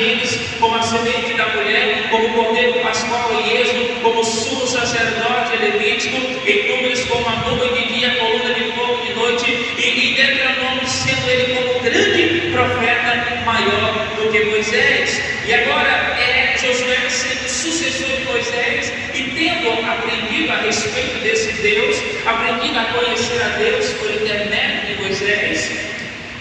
Gênesis, como a semente da mulher, como o cordeiro pascual em Êxodo, como o sumo sacerdote levítico, em Números como a nuvem de dia, a coluna de fogo de noite, e Deuteronômio sendo ele como grande profeta maior do que Moisés. E agora Josué sendo sucessor de Moisés e tendo aprendido a respeito desse Deus, aprendido a conhecer a Deus por intermédio de Moisés.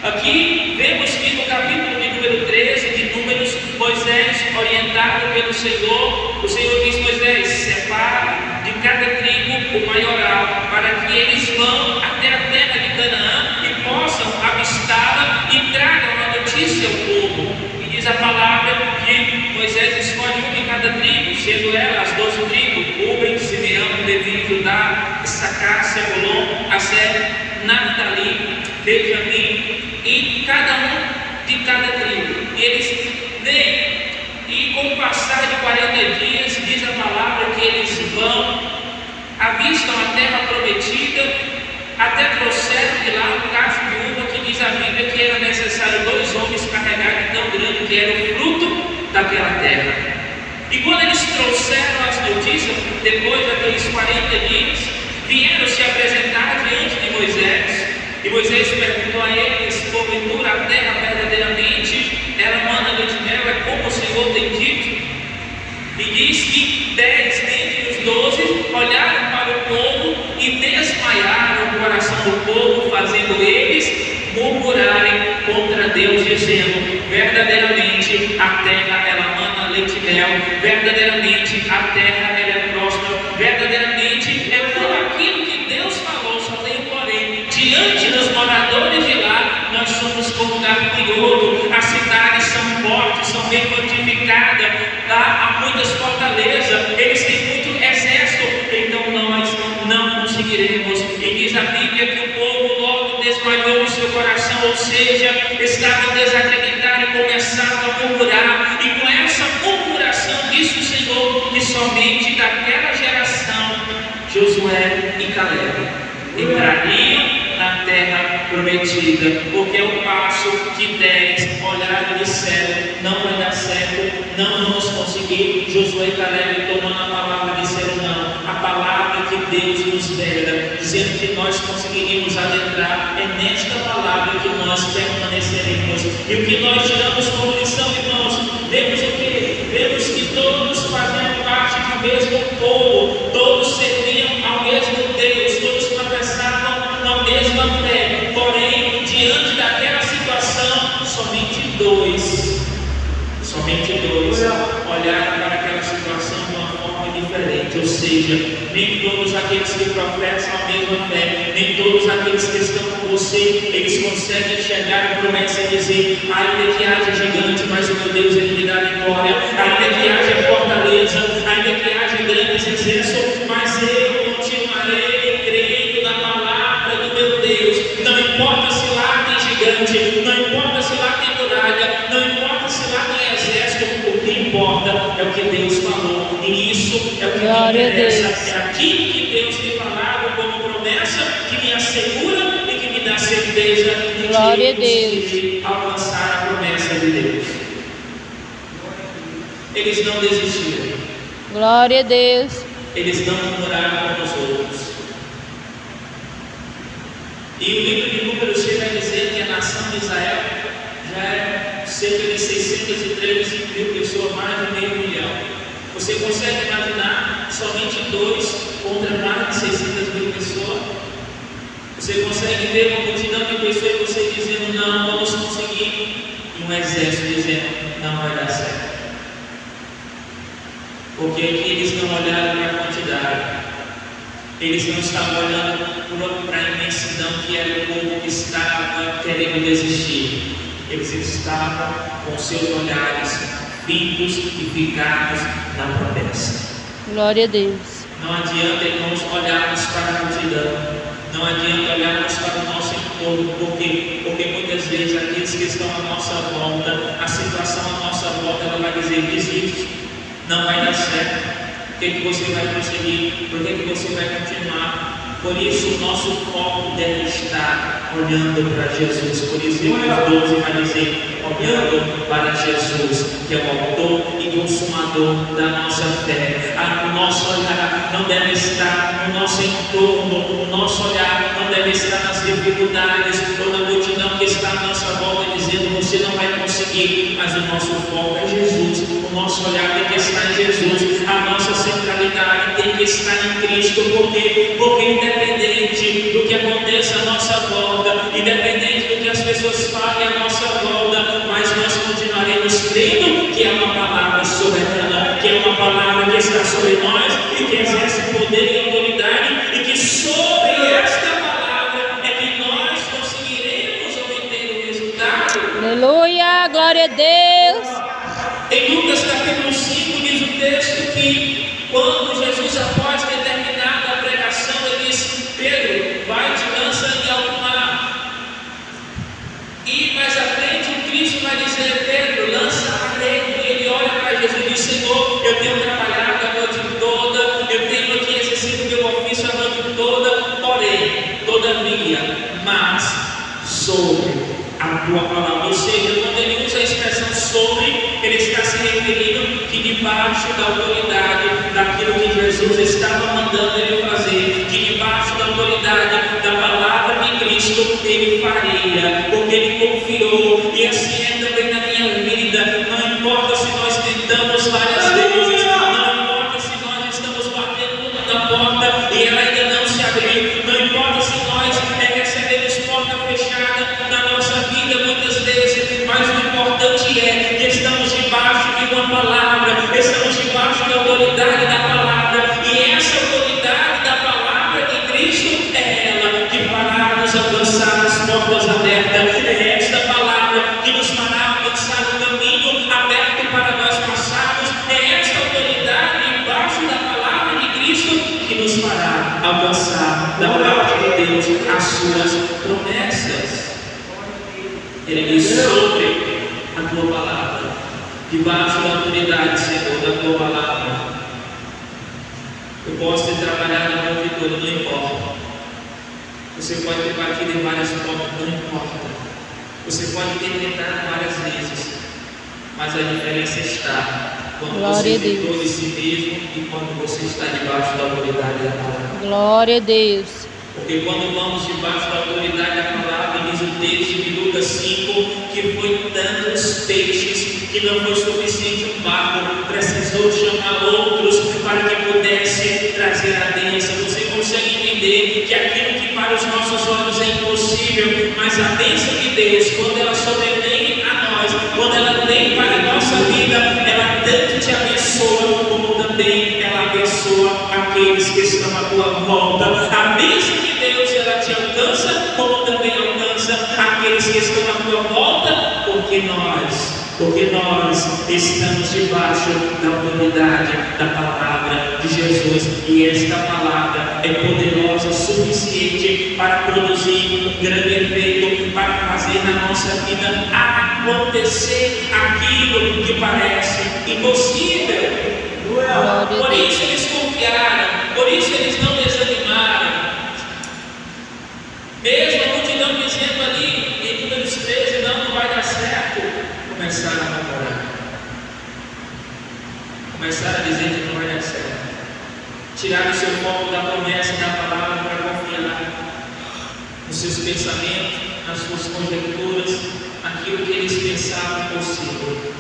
Aqui vemos que no capítulo de número 13 de Números, Moisés, orientado pelo Senhor, o Senhor diz: Moisés, separa de cada tribo o maioral, para que eles vão até a terra de Canaã e possam avistá-la e tragam a notícia ao povo. E diz a palavra que Moisés escolhe um de cada tribo, sendo ela as 12 tribos: Rúben, Simeão, Levi, Judá, Issacar, Zebulon, Aser, Naftali, Benjamim, e cada um de cada tribo. E eles vêm, e com o passar de 40 dias, diz a palavra que eles vão, avistam a terra prometida, até trouxeram de lá um cacho de uva, que diz a Bíblia que era necessário 2 homens carregarem tão grande que era o fruto daquela terra. E quando eles trouxeram as notícias, depois daqueles 40 dias, vieram se apresentar diante de Moisés. E Moisés perguntou a eles: porventura a terra verdadeiramente ela mana leite e mel, é como o Senhor tem dito? E diz que 10 dentre os 12 olharam para o povo e desmaiaram o coração do povo, fazendo eles murmurarem contra Deus, dizendo: verdadeiramente a terra ela mana leite e mel, verdadeiramente a terra ela é próspera, verdadeiramente é tudo aquilo que Deus falou, só tem um porém: diante dos moradores de lá, nós somos como gafanhoto, as cidades são fortes, são bem fortificadas, há muitas fortalezas, eles têm muito exército, então nós não conseguiremos. E diz a Bíblia que o povo logo desmaiou o seu coração, ou seja, estavam desacreditados e começaram a murmurar, e com essa murmuração disse o Senhor que somente daquela geração Josué e Caleb entrariam na terra prometida, porque é o passo que 10 olharam e disseram: não vai dar certo, não vamos conseguir. Josué e Caleb, tomando a palavra, disseram: não, a palavra que Deus nos dera, dizendo que nós conseguiríamos adentrar, é nesta palavra que nós permaneceremos. E o que nós tiramos como lição, irmãos, vemos o que? Vemos que todos faziam parte do mesmo povo, todos serviam ao mesmo Deus, todos professavam a mesma fé, porém, diante daquela situação, somente dois olharam para aquela situação de uma forma diferente, ou seja, nem todos aqueles que professam a mesma fé, nem todos aqueles que estão com você, eles conseguem chegar à promessa e dizer: ainda que haja gigante, mas o meu Deus ele me dá vitória, ainda que haja fortaleza, ainda que haja grandes exércitos, mas eu continuarei crendo na palavra do meu Deus. Não importa se lá tem gigante, não importa se lá tem muralha, não importa se lá tem exército, o que importa é o que Deus falou, e isso é o que me interessa. É aquilo que Deus me falava como promessa, que me assegura e que me dá certeza de que eu alcançar a promessa de Deus. Eles não desistiram. Glória a Deus. Eles não murmuraram com os outros. E o livro de Números chega a dizer que a nação de Israel já era cerca de 613 mil pessoas, mais de meio milhão. Você consegue imaginar somente 2 contra mais de 600 mil pessoas? Você consegue ver uma multidão de pessoas e você dizendo: não vamos conseguir, e um exército dizendo: não vai dar certo. Porque aqui eles não olharam para a quantidade, eles não estavam olhando para a imensidão que era o povo que estava querendo desistir. Eles estavam com seus olhares fitos e ficados na promessa. Glória a Deus. Não adianta, irmãos, olharmos para a multidão, não adianta olharmos para o nosso entorno, porque muitas vezes aqueles que estão à nossa volta, a situação à nossa volta, ela vai dizer: desiste, não vai dar certo. Por que você vai conseguir? Por que você vai continuar? Por isso o nosso foco deve estar olhando para Jesus. Por isso Hebreus 12 vai dizer: olhando para Jesus, que é o autor e consumador da nossa fé. O nosso olhar não deve estar no nosso entorno, o nosso olhar não deve estar nas dificuldades ou na multidão que está à nossa volta dizendo você não vai conseguir, mas o nosso foco é Jesus, o nosso olhar tem que estar em Jesus, a nossa centralidade tem que estar em Cristo. Porque independente do que aconteça à nossa volta, independente do que as pessoas falem à nossa volta, mas nós continuaremos crendo que é uma palavra soberana, que é uma palavra que está sobre nós e que exerce poder e autoridade, e que sobre esta palavra é que nós conseguiremos obter o resultado. Aleluia, glória a Deus. Em Lucas capítulo 5 diz o texto que quando Jesus, após determinada pregação, ele disse: Pedro, vai, te lança em alto mar. E mais à frente o Cristo vai dizer: Pedro, lança a rede. E ele olha para Jesus e diz: Senhor, eu tenho trabalhado a noite toda, eu tenho aqui exercido o meu ofício a noite toda, porém, todavia, mas sobre a tua palavra. Ou seja, quando ele usa a expressão sobre, ele está se referindo que debaixo da autoridade daquilo que Jesus estava mandando ele fazer, que debaixo da autoridade da palavra de Cristo ele faria, porque ele confiou. E assim é também na minha vida. Não importa se nós tentamos várias vezes, não importa se nós estamos batendo na porta e ela ainda não se abriu, não importa se nós recebemos porta fechada na nossa vida muitas vezes, mas o importante é que estamos debaixo de uma palavra, estamos debaixo da autoridade da palavra, e essa autoridade da palavra de Cristo é ela que fará nos alcançar as portas abertas, é esta palavra que nos fará alcançar o caminho aberto para nós passarmos, é esta autoridade debaixo da palavra de Cristo que nos fará alcançar da parte de Deus as suas promessas. Ele diz: sobre a tua palavra, debaixo da autoridade, Senhor, da tua palavra, eu posso ter trabalhado a noite toda, não importa. Você pode ter batido em várias portas, não importa. Você pode ter tentado várias vezes, mas a diferença está quando Glória você a Deus. tentou de si mesmo e quando você está debaixo da autoridade da palavra. Glória a Deus. Porque quando vamos debaixo da autoridade da palavra, diz o texto de Lucas 5, que foi tantos peixes que não foi suficiente um barco, precisou chamar outros para que pudesse trazer a bênção. Você consegue entender que aquilo que para os nossos olhos é impossível, mas a bênção de Deus, quando ela sobrevém a nós, quando ela vem para a nossa vida, ela tanto te abençoa, como também ela abençoa aqueles que estão à tua volta. A bênção de Deus, ela te alcança, como também alcança aqueles que estão à tua volta, porque nós estamos debaixo da autoridade da palavra de Jesus, e esta palavra é poderosa o suficiente para produzir um grande efeito, para fazer na nossa vida acontecer aquilo que parece impossível. Por isso eles confiaram, por isso eles não desanimaram. Mesmo a multidão dizendo ali em Números 13, não vai dar certo, começaram a namorar. Começaram a dizer que não vai dar certo. Tiraram o seu foco da promessa e da palavra para confiar nos seus pensamentos, nas suas conjecturas, naquilo que eles pensavam possível.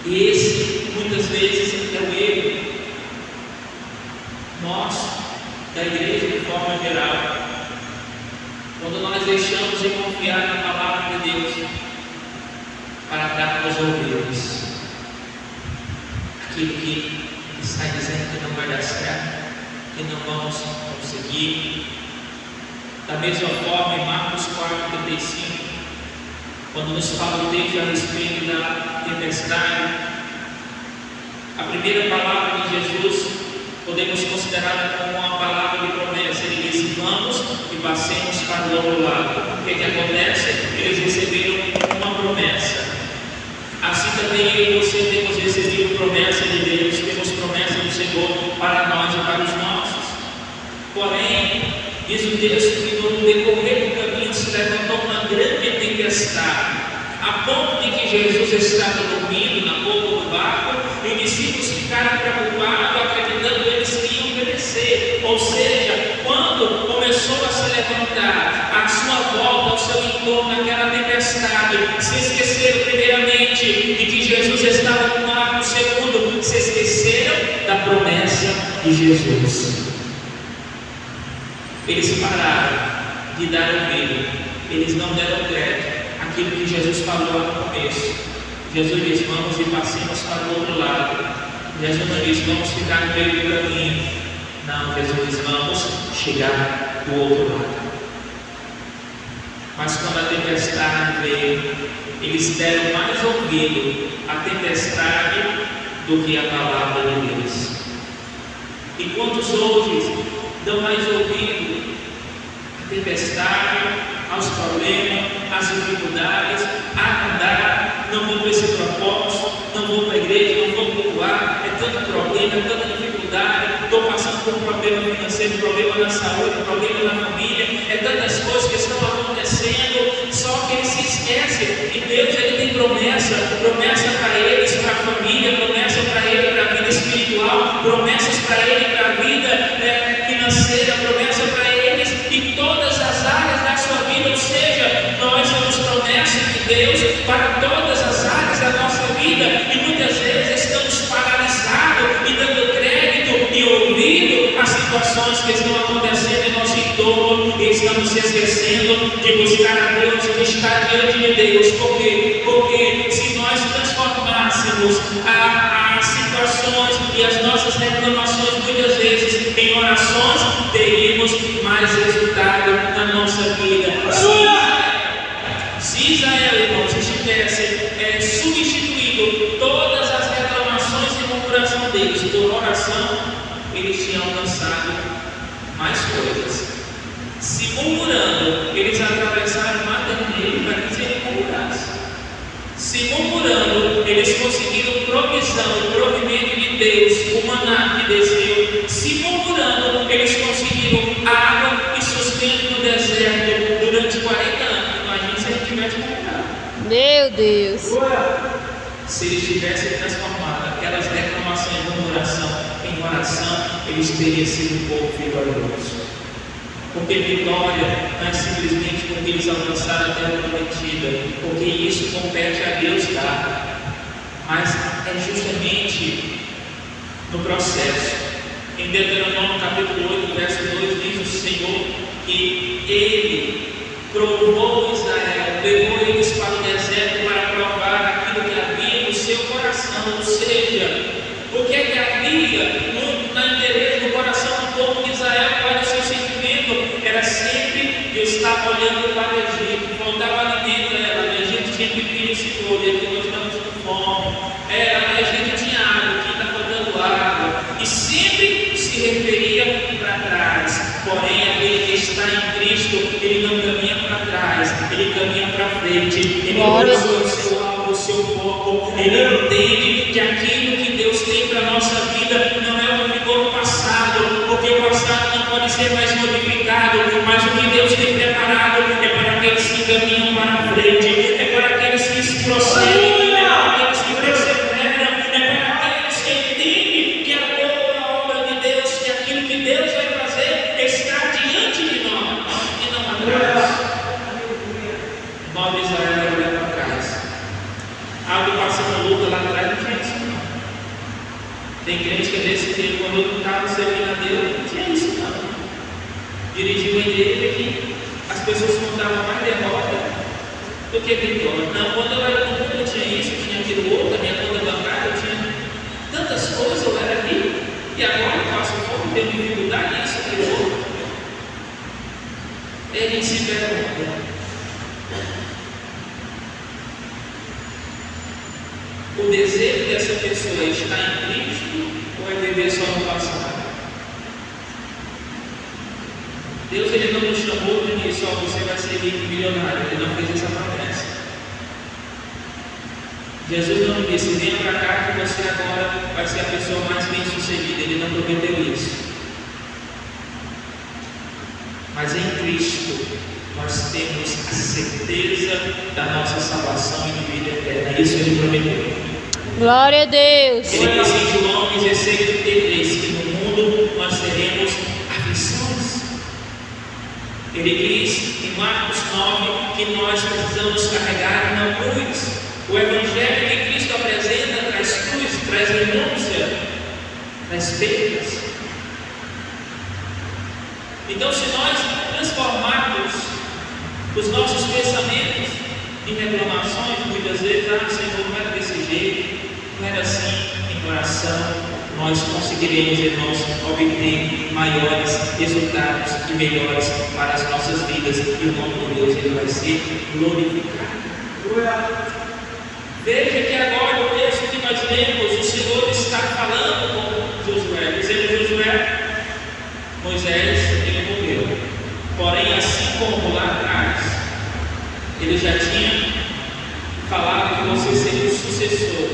E esse, muitas vezes, é o erro nosso, da igreja de forma geral. Quando nós deixamos de confiar na palavra de Deus para darmos ouvidos aquilo que está dizendo que não vai dar certo, que não vamos conseguir. Da mesma forma, em Marcos 4:35, quando nos fala o texto a respeito da tempestade, a primeira palavra de Jesus podemos considerar como uma palavra de promessa. Ele disse: vamos e passemos para o outro lado. O que acontece? Eles receberam uma promessa. Assim também eu e você temos recebido promessa de Deus, temos promessa do Senhor para nós e para os nossos. Porém, diz o texto que no decorrer do caminho se levantou uma grande tempestade, a ponto de que Jesus estava dormindo na boca do barco e os discípulos ficaram preocupados, acreditando que eles iam perecer. Ou seja, quando começou a se levantar à sua volta, ao seu entorno, aquela tempestade, se esqueceram primeiramente de que Jesus estava no mar, no segundo, se esqueceram da promessa de Jesus. Eles pararam de dar ouvido, eles não deram crédito àquilo que Jesus falou no começo. Jesus disse: vamos e passemos para o outro lado. Jesus não disse: vamos ficar no meio do caminho. Não, Jesus disse: vamos chegar do outro lado. Mas quando a tempestade veio, eles deram mais ouvido à tempestade do que à palavra de Deus. E quantos hoje dão mais ouvido à tempestade, aos problemas, às dificuldades, a andar, não vou para esse propósito, não vou para a igreja, não vou cultuar, é tanto problema, é tanta dificuldade, estou passando por um problema financeiro, problema na saúde, problema na família, é tantas coisas que estão acontecendo, só que eles se esquecem que Deus ele tem promessa para eles, para a família, promessa para ele, para a vida espiritual, promessas para ele, para a vida financeira, promessa para eles em todas as áreas da sua vida. Ou seja, nós temos promessas de Deus para todas as áreas da nossa vida e muitas vezes estamos paralisados e dando crédito e ouvido às situações que estão acontecendo em nosso entorno e estamos se esquecendo de buscar a Deus e de estar diante de Deus. Por quê? Porque se nós transformássemos as situações e as nossas reclamações muitas vezes em orações, teríamos mais resultado na nossa vida. Se Israel, irmãos, tivesse substituído todas as reclamações e murmuração deles por oração, eles tinham alcançado mais coisas. Se murmurando, eles atravessaram o mar vermelho para que eles murmurassem. Se murmurando, eles conseguiram provisão e provimento de Deus, o maná que desceu. Se murmurando, eles conseguiram água e sustento no deserto durante 40 anos. Imagina se eles tivessem murmurado. Meu Deus. Se eles tivessem transformado aquelas reclamações e murmuração em oração, eles teriam sido um povo vitorioso. Porque vitória não é simplesmente porque eles alcançaram a terra prometida, porque isso compete a Deus dar, mas é justamente no processo. Em Deuteronômio capítulo 8, verso 2, diz o Senhor que Ele provou Israel, levou eles para o deserto para provar aquilo que havia no seu coração. Ou seja, o que é que havia na interesse do coração do povo de Israel? Qual era o seu sentimento? Era sempre de estar olhando para o Egito, faltava alimento, no Egito tinha pepino e cebola, e aqui nós estamos com fome, no Egito tinha água, aqui está faltando água, e sempre se referia para trás. Porém, aquele que está em Cristo, ele não caminha para trás, ele caminha para frente, ele busca o seu alvo, o seu foco, ele entende que aquilo que Deus tem para a nossa vida não é o que ficou no passado, porque o passado não pode ser mais modificado, mas o que Deus tem preparado é para aqueles que caminham para a frente, é para aqueles que se prosseguem, é para aqueles que perseveram, é para aqueles que entendem que a boa obra de Deus, que aquilo que Deus vai fazer está diante de nós e não atrás. Nós de Israel olhar para trás. Algo passando luta lá atrás, não tinha isso não. Tem crente que desse tempo, quando eu estava servindo a Deus, não tinha isso não. Dirigiu uma igreja que as pessoas contavam mais derrota do que vitória. Não, quando eu era no mundo eu tinha isso, eu tinha aquilo outro, a minha conta bancária, eu tinha tantas coisas, eu era rico, e agora eu passo fome, tenho dificuldade, isso, aquilo outro. Ele se pergunta: o desejo dessa pessoa está em Cristo ou é viver só no passado? Deus ele não nos chamou de início, você vai ser rico e milionário. Ele não fez essa promessa. Jesus não disse: venha para cá que você agora vai ser a pessoa mais bem sucedida. Ele não prometeu isso. Mas em Cristo nós temos a certeza da nossa salvação e de vida eterna. Isso Ele prometeu. Glória a Deus. Ele disse em João 16:33 que no mundo nós teremos aflições. Ele diz em Marcos 9 que nós precisamos carregar uma cruz. O Evangelho que Cristo apresenta traz cruz, traz renúncia, traz perdas. Então, se nós transformarmos os nossos pensamentos em reclamações, muitas vezes, Senhor, não era desse jeito, não era assim, em oração, nós conseguiremos, irmãos, obter maiores resultados e melhores para as nossas vidas, e o nome de Deus ele vai ser glorificado. Veja que agora o texto que nós lemos, o Senhor está falando com Josué, dizendo: Josué, Moisés, ele morreu, porém assim como lá atrás ele já tinha falado que você seria o sucessor,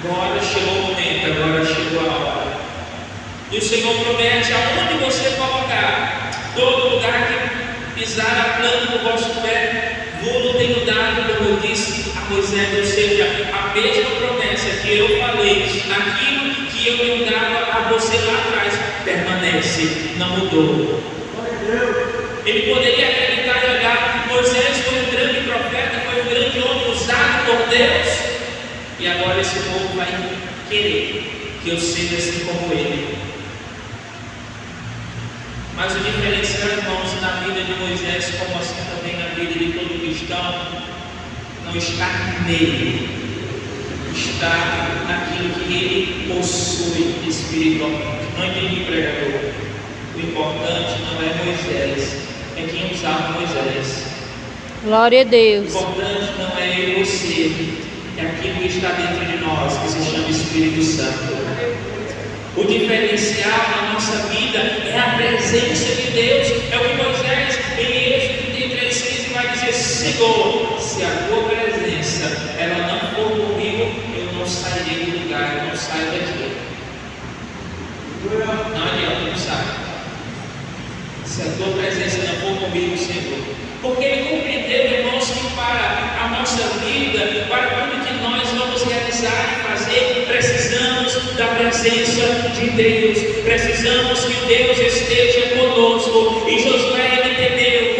agora chegou o momento, agora chegou a hora. E o Senhor promete: aonde você colocar, todo lugar que pisar a planta do vosso pé, vou tenho dado, como eu disse a Moisés, ou seja, a mesma promessa que eu falei, aquilo que eu tenho dado a você lá atrás, permanece, não mudou. Ele poderia acreditar e olhar: Moisés foi um grande profeta, foi um grande homem usado por Deus, e agora esse povo vai querer que eu seja assim como ele. Mas o diferencial, irmãos, na vida de Moisés, como assim também na vida de todo cristão, não está nele, está naquilo que ele possui espiritualmente. Não entendi, pregador. O importante não é Moisés, é quem usava Moisés. Glória a O Deus. importante não é eu e você, é aquilo que está dentro de nós, que se chama Espírito Santo. O diferencial na nossa vida é a presença de Deus. É o que Moisés, em Êxodo 33:15, vai dizer: Senhor, se a tua presença ela não for comigo, eu não sairei do lugar, eu não saio daqui. Não adianta, não sai. Se a tua presença não for comigo, Senhor. Porque ele compreendeu, irmãos, que para a nossa vida, para tudo que nós vamos realizar e fazer, precisamos da presença de Deus. Precisamos que Deus esteja conosco. E Josué ele entendeu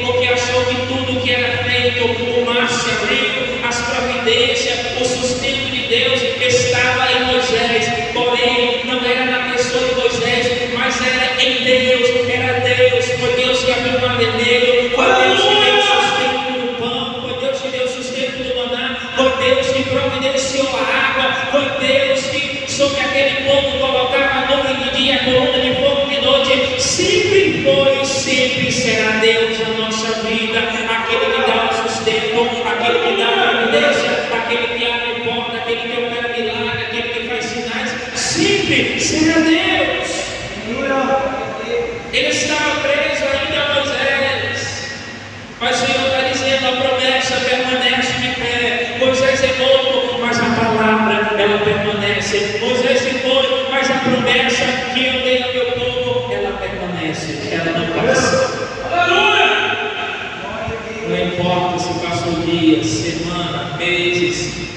porque achou que tudo que era feito, o mar se abriu, as providências, o sustento de Deus estava em Moisés. Porém, não era na pessoa de Moisés, mas era em Deus. Era Deus, foi Deus que abriu o mar vermelho, foi Deus que deu o sustento do pão, foi Deus que deu o sustento do maná, foi Deus que providenciou a água, foi Deus que sobre aquele povo colocava a nuvem de dia, a coluna de fogo de noite. Sempre foi, sempre será Deus na nossa vida, aquele que dá o sustento, aquele que dá a providência, aquele que abre porta, aquele que opera milagre, aquele que faz sinais. Sempre será Deus. Ele estava preso ainda a Moisés, mas o Senhor está dizendo: a promessa permanece de pé. Moisés é louco, mas a palavra ela permanece. Moisés se foi, mas a promessa que eu dei ao meu povo ela permanece, ela não passa. Não importa se passou dias, semana, meses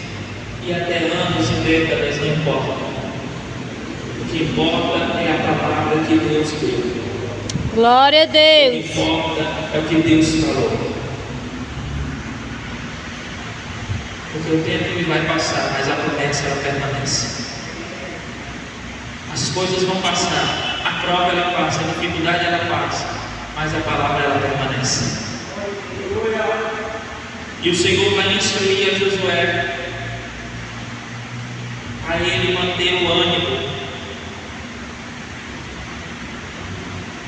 e até anos e décadas, não importa. O que importa é a palavra que Deus deu. Glória a O que Deus. importa é o que Deus falou. Porque o tempo ele vai passar, mas a promessa ela permanece. As coisas vão passar, a prova ela passa, a dificuldade ela passa, mas a palavra ela permanece. E o Senhor vai instruir a Josué a ele manter o ânimo.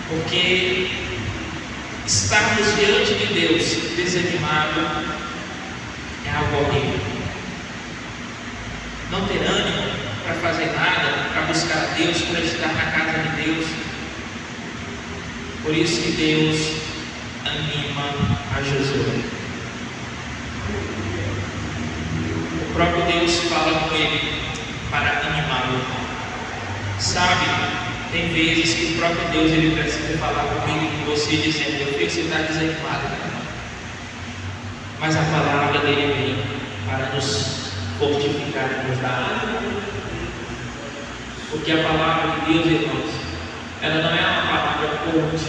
Porque estarmos diante de Deus desanimado é algo horrível. Não ter ânimo para fazer nada, para buscar a Deus, para estar na casa de Deus. Por isso que Deus anima a Josué. O próprio Deus fala com ele para animá-lo. Sabe, Tem vezes que o próprio Deus ele precisa falar comigo e com você, dizendo: eu sei que você está desanimado, mas a palavra dele vem para nos fortificar e nos dar ânimo. Porque a palavra de Deus, irmãos, ela não é uma palavra corte,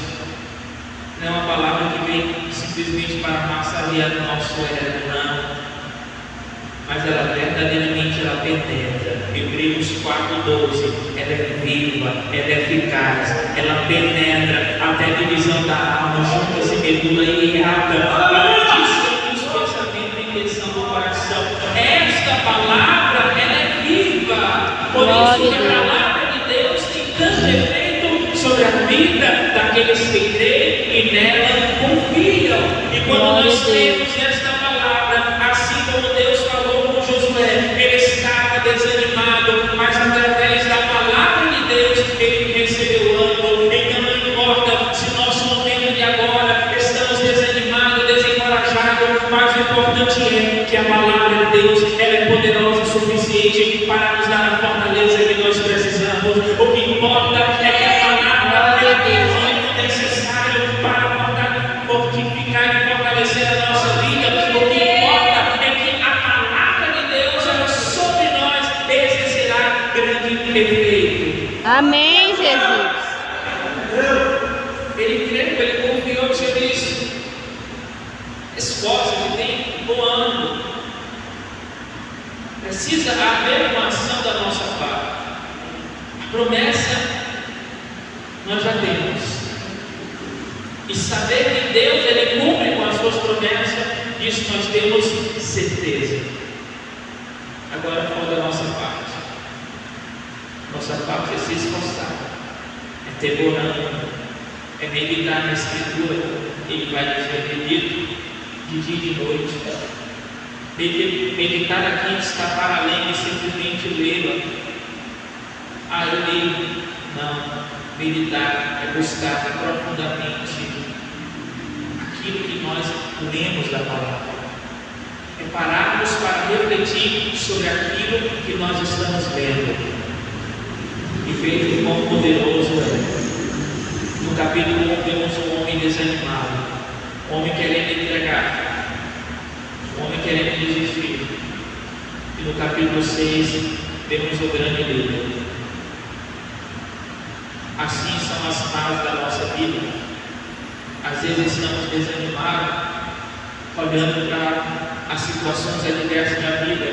não é uma palavra que vem simplesmente para massagear o nosso ego, não. Mas ela verdadeiramente ela penetra. Hebreus 4:12, ela é viva, ela é eficaz, ela penetra até a divisão da alma, juntas e medula e ata, para discernir os pensamentos e intenção do coração. Esta palavra, ela é viva. Por isso que a palavra de Deus tem tanto efeito sobre a vida daqueles que creem e nela confiam. E quando nós temos esta palavra, assim como Deus falou com Josué, ele estava desanimado, mas através da palavra de Deus ele recebeu ânimo. Então não importa se nosso momento de agora estamos desanimados, desencorajados, mas o importante é que a palavra de Deus ela é poderosa o suficiente para nos dar a fortaleza que nós precisamos. O que importa é que a palavra de Deus é necessário para fortificar e fortalecer a nossa vida. O que importa é que a palavra de Deus ela sobre nós exercerá grande efeito. Amém, Jesus. Ele creu, ele confiou no serviço. Esforço-te, tem bom ânimo. Precisa haver uma ação da nossa parte. A promessa nós já temos. E saber que Deus ele cumpre com as suas promessas, disso nós temos certeza. Agora falta a nossa parte. Nossa parte é se esforçar, é ter bom ânimo, é meditar na Escritura. Ele vai dizer: medito de dia e de noite. Meditar aqui está para além de simplesmente lê-la. Eu leio. Não. Meditar é buscar profundamente aquilo que nós lemos da palavra. É pararmos para refletir sobre aquilo que nós estamos lendo. E veja o quão poderoso é. No capítulo 1 vemos um homem desanimado, um homem querendo entregar, um homem querendo desistir. E no capítulo 6 vemos o grande líder. Assim são as fases da nossa vida. Às vezes estamos desanimados, olhando para as situações adversas da vida,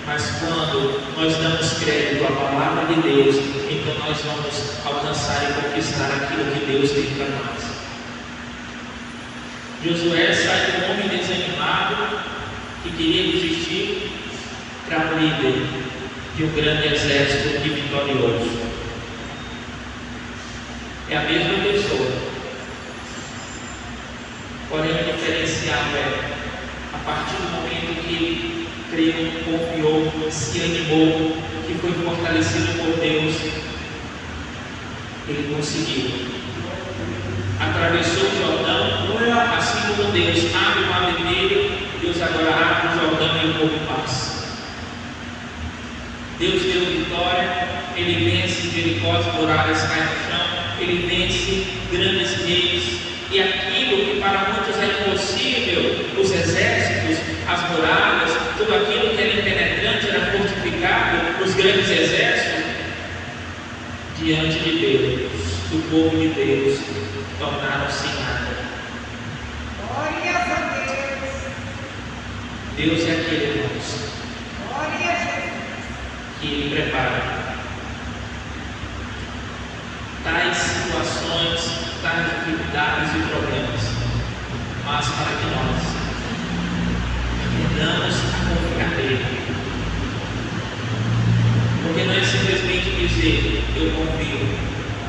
mas quando nós damos crédito à palavra de Deus, então nós vamos alcançar e conquistar aquilo que Deus tem para nós. Josué sai de um homem desanimado que queria desistir para um líder de um grande exército e vitorioso. É a mesma pessoa, porém o diferencial é, a partir do momento que ele creu, confiou, se animou, que foi fortalecido por Deus, ele conseguiu. Atravessou o Jordão, assim como Deus abre o mar vermelho, Deus agora abre o Jordão e o povo passa. Deus deu vitória, ele vence Jericó, as muralhas caem no chão, ele vence grandes reis, e aquilo que para muitos é impossível, os exércitos, as muralhas, tudo aquilo que era impenetrante, era fortificado, os grandes exércitos, diante de Deus, do povo de Deus, tornaram-se nada. Glória a Deus. Deus é aquele, irmãos, Glória a Deus. que Ele prepara tais situações, tais dificuldades e problemas, mas para que nós aprendamos a confiar nele. Porque não é simplesmente dizer eu confio,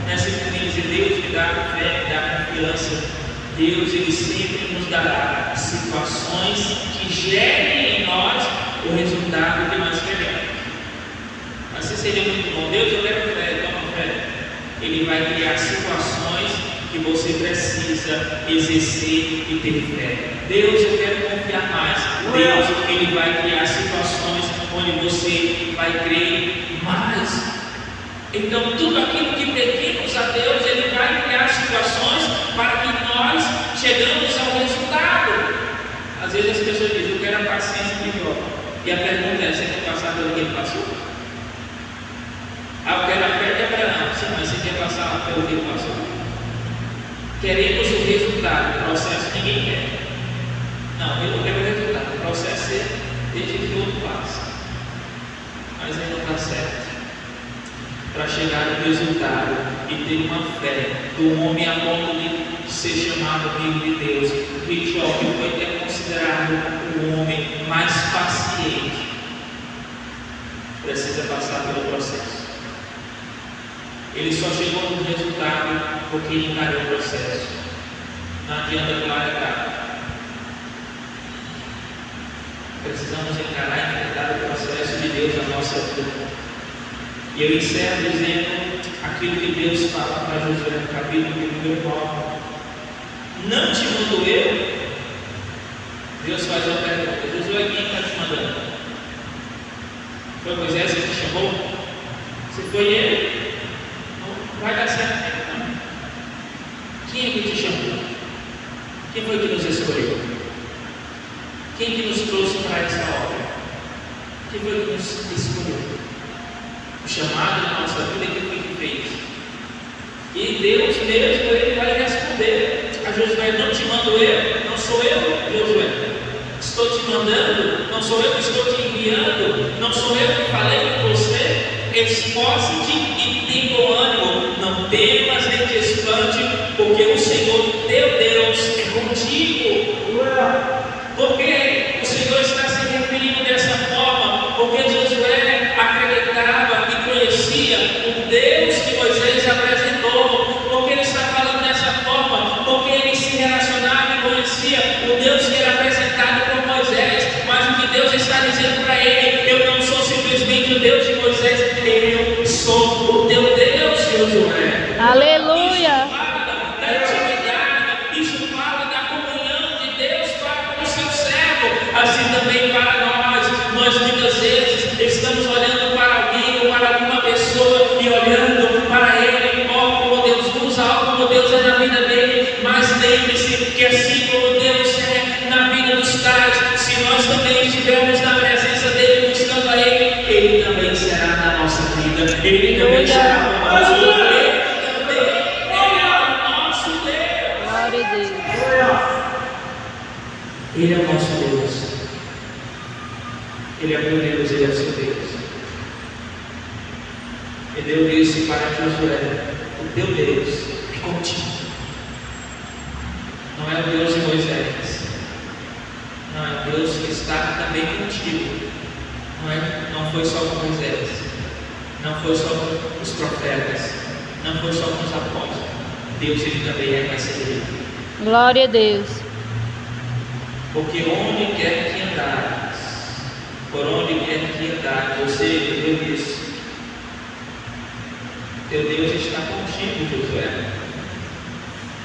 não é simplesmente dizer Deus me dá fé, me dá confiança. Deus ele sempre nos dará situações que gerem em nós o resultado que nós queremos. Assim seria muito bom. Deus, eu quero fé, toma fé. Ele vai criar situações que você precisa exercer e ter fé. Deus, eu quero confiar mais. Deus, Ele vai criar situações onde você vai crer mais. Então, tudo aquilo que pedimos a Deus, Ele vai criar situações para que nós chegamos ao resultado. Às vezes as pessoas dizem, eu quero a paciência de Jó. E a pergunta é, você quer passar pelo que ele passou? Ah, eu quero a fé de Abraão. Sim, mas você quer passar pelo que ele passou? Queremos o resultado, o processo ninguém quer. Não, eu não quero o resultado, o processo é desde que o outro passa. Mas aí não dá certo. Para chegar no resultado e ter uma fé do homem a ponto de ser chamado amigo de Deus, que Jó foi até considerado o homem mais paciente, precisa passar pelo processo. Ele só chegou no resultado porque ele encarou o processo. Não adianta pular etapa. Precisamos encarar e enfrentar o processo de Deus na nossa vida. E eu encerro dizendo aquilo que Deus fala para Josué no capítulo número 9. Não te mando eu? Deus faz uma pergunta. Josué, quem está te mandando? Foi Moisés que te chamou? Se foi ele, não vai dar certo. Não. Quem é que te chamou? Quem foi que nos escolheu? Quem que nos trouxe para essa obra? Quem foi que nos escolheu? O chamado da nossa vida que foi que fez. E Deus mesmo, Ele vai responder a Josué, não te mando eu, não sou eu, Josué. Estou te mandando, não sou eu que estou te enviando, não sou eu que falei com você. Esforce-te e tenha bom ânimo, não temas nem te espante, porque o Senhor teu Deus é contigo. Porque o Senhor está se referindo dessa forma, porque Josué acreditava e conhecia o Deus que Moisés apresentou, porque ele está falando dessa forma, porque ele se relacionava e conhecia o Deus que era apresentado por Moisés, mas o que Deus está dizendo para ele, eu não sou simplesmente o Deus de Moisés, eu sou o teu Deus, Josué. Aleluia. Isso fala da intimidade, isso fala da comunhão de Deus para com o seu servo, assim também para nós muitas vezes estamos olhando para alguém ou para alguma pessoa e olhando para ele, ó, como Deus usa, ó, como Deus é na vida dele, mas lembre-se que assim como Deus é na vida dos tais, se nós também estivermos na presença dele, buscando a ele, ele também será na nossa vida, ele também será no nosso Deus, ele também é o nosso Deus. Glória a Deus. Ele é o nosso Deus. Ele é meu Deus, Ele é o seu Deus. E Deus disse para Josué, o teu Deus é contigo. Não é o Deus de Moisés. Não, é o Deus que está também contigo. Não foi só com Moisés. Não foi só com os profetas. Não foi só com os apóstolos. Deus, Ele também é com essa igreja. Glória a Deus. Porque onde quer que andares, por onde quer que andares, ou seja, Deus disse, teu Deus está contigo, Josué.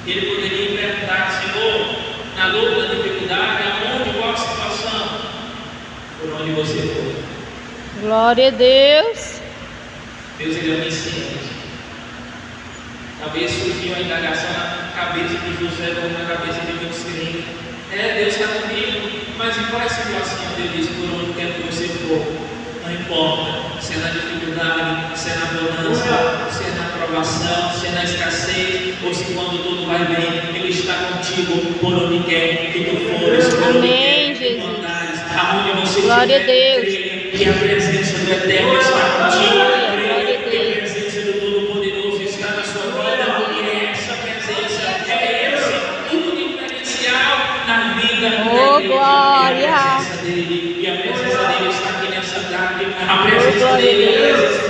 Ele poderia perguntar, Senhor, na luta, na dificuldade, aonde, qual a situação? Por onde você for. Glória a Deus. Deus, Ele é onisciente. Talvez surgiu a indagação na cabeça de Josué, como na cabeça de muitos crentes. Deus está comigo, mas em qual situação Ele diz, por onde quer que você for? Não importa, se é na dificuldade, se é na bonança, se é na aprovação, se é na escassez, ou se quando tudo vai bem, Ele está contigo por onde quer que tu fores, por onde Amém, quer que tu Jesus. andares, aonde você Glória a estiver, Deus. creia que a presença do Eterno está contigo, Glória a creia que a Deus. presença do Todo-Poderoso está na sua vida, e é essa presença, é esse o diferencial na vida Oh, da igreja, glória. é a presença dele, e a presença dele está aqui nessa tarde, a presença glória a dele, a Deus. presença